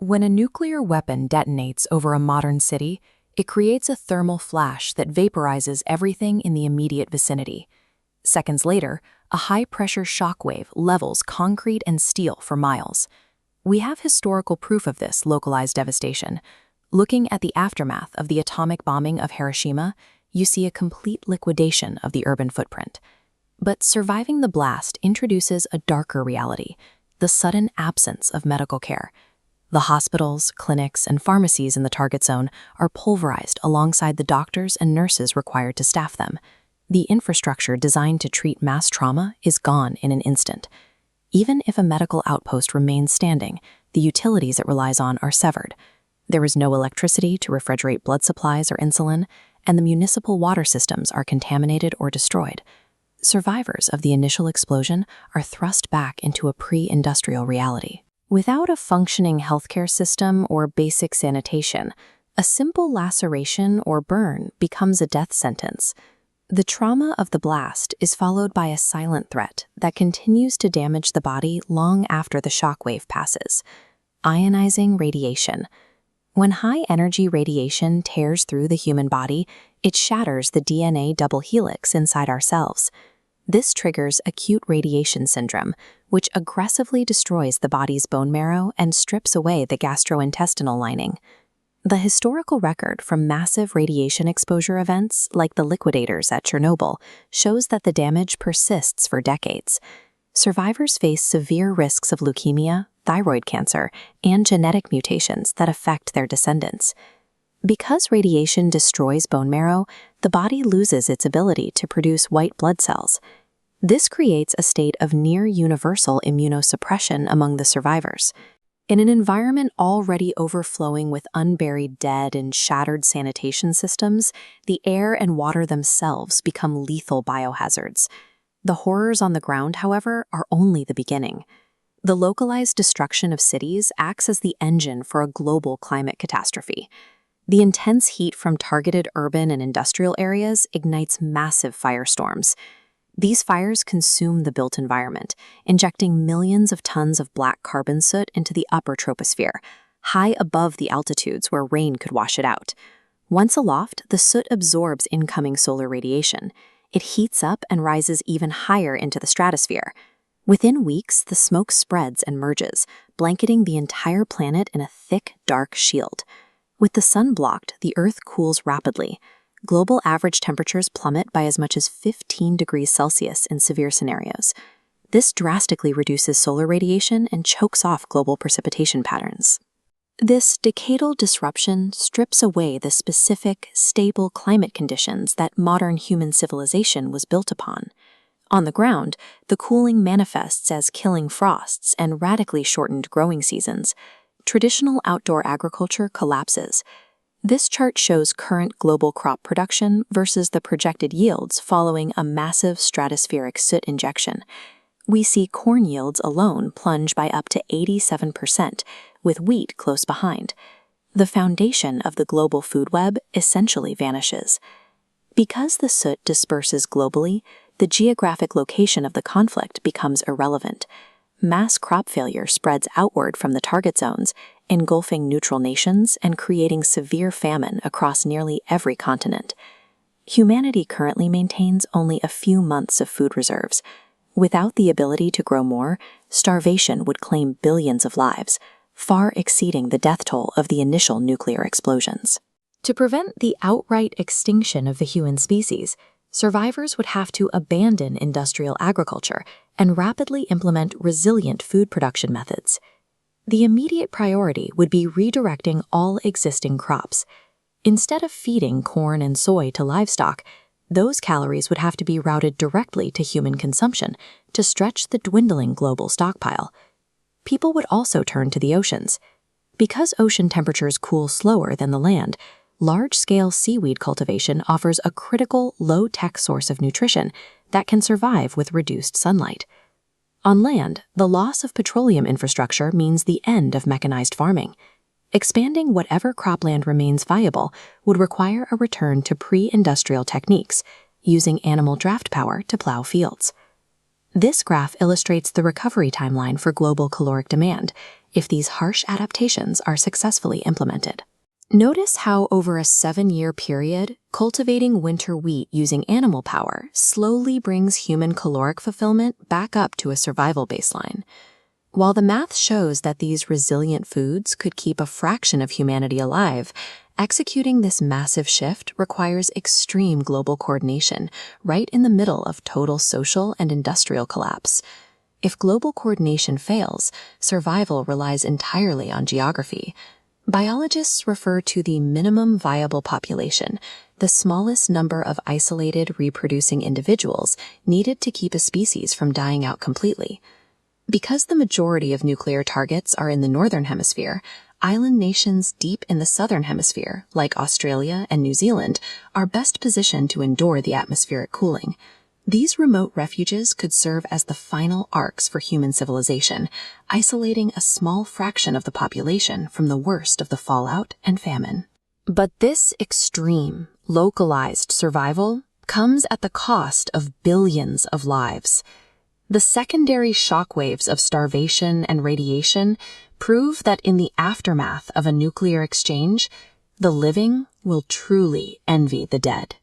When a nuclear weapon detonates over a modern city, it creates a thermal flash that vaporizes everything in the immediate vicinity. Seconds later, a high-pressure shockwave levels concrete and steel for miles. We have historical proof of this localized devastation. Looking at the aftermath of the atomic bombing of Hiroshima, you see a complete liquidation of the urban footprint. But surviving the blast introduces a darker reality, the sudden absence of medical care. The hospitals, clinics, and pharmacies in the target zone are pulverized alongside the doctors and nurses required to staff them. The infrastructure designed to treat mass trauma is gone in an instant. Even if a medical outpost remains standing, the utilities it relies on are severed. There is no electricity to refrigerate blood supplies or insulin, and the municipal water systems are contaminated or destroyed. Survivors of the initial explosion are thrust back into a pre-industrial reality. Without a functioning healthcare system or basic sanitation, a simple laceration or burn becomes a death sentence. The trauma of the blast is followed by a silent threat that continues to damage the body long after the shockwave passes. Ionizing radiation. When high-energy radiation tears through the human body, it shatters the DNA double helix inside our cells. This triggers acute radiation syndrome, which aggressively destroys the body's bone marrow and strips away the gastrointestinal lining. The historical record from massive radiation exposure events, like the liquidators at Chernobyl, shows that the damage persists for decades. Survivors face severe risks of leukemia, thyroid cancer, and genetic mutations that affect their descendants. Because radiation destroys bone marrow, the body loses its ability to produce white blood cells. This creates a state of near-universal immunosuppression among the survivors. In an environment already overflowing with unburied dead and shattered sanitation systems, the air and water themselves become lethal biohazards. The horrors on the ground, however, are only the beginning. The localized destruction of cities acts as the engine for a global climate catastrophe. The intense heat from targeted urban and industrial areas ignites massive firestorms. These fires consume the built environment, injecting millions of tons of black carbon soot into the upper troposphere, high above the altitudes where rain could wash it out. Once aloft, the soot absorbs incoming solar radiation. It heats up and rises even higher into the stratosphere. Within weeks, the smoke spreads and merges, blanketing the entire planet in a thick, dark shield. With the sun blocked, the Earth cools rapidly. Global average temperatures plummet by as much as 15 degrees Celsius in severe scenarios. This drastically reduces solar radiation and chokes off global precipitation patterns. This decadal disruption strips away the specific, stable climate conditions that modern human civilization was built upon. On the ground, the cooling manifests as killing frosts and radically shortened growing seasons. Traditional outdoor agriculture collapses. This chart shows current global crop production versus the projected yields following a massive stratospheric soot injection. We see corn yields alone plunge by up to 87%, with wheat close behind. The foundation of the global food web essentially vanishes. Because the soot disperses globally, the geographic location of the conflict becomes irrelevant. Mass crop failure spreads outward from the target zones, engulfing neutral nations and creating severe famine across nearly every continent. Humanity currently maintains only a few months of food reserves. Without the ability to grow more, starvation would claim billions of lives, far exceeding the death toll of the initial nuclear explosions. To prevent the outright extinction of the human species, survivors would have to abandon industrial agriculture and rapidly implement resilient food production methods. The immediate priority would be redirecting all existing crops. Instead of feeding corn and soy to livestock, those calories would have to be routed directly to human consumption to stretch the dwindling global stockpile. People would also turn to the oceans. Because ocean temperatures cool slower than the land, large-scale seaweed cultivation offers a critical, low-tech source of nutrition that can survive with reduced sunlight. On land, the loss of petroleum infrastructure means the end of mechanized farming. Expanding whatever cropland remains viable would require a return to pre-industrial techniques, using animal draft power to plow fields. This graph illustrates the recovery timeline for global caloric demand, if these harsh adaptations are successfully implemented. Notice how over a 7-year period, cultivating winter wheat using animal power slowly brings human caloric fulfillment back up to a survival baseline. While the math shows that these resilient foods could keep a fraction of humanity alive, executing this massive shift requires extreme global coordination right in the middle of total social and industrial collapse. If global coordination fails, survival relies entirely on geography. Biologists refer to the minimum viable population, the smallest number of isolated reproducing individuals needed to keep a species from dying out completely. Because the majority of nuclear targets are in the northern hemisphere, island nations deep in the southern hemisphere, like Australia and New Zealand, are best positioned to endure the atmospheric cooling. These remote refuges could serve as the final arcs for human civilization, isolating a small fraction of the population from the worst of the fallout and famine. But this extreme, localized survival comes at the cost of billions of lives. The secondary shockwaves of starvation and radiation prove that in the aftermath of a nuclear exchange, the living will truly envy the dead.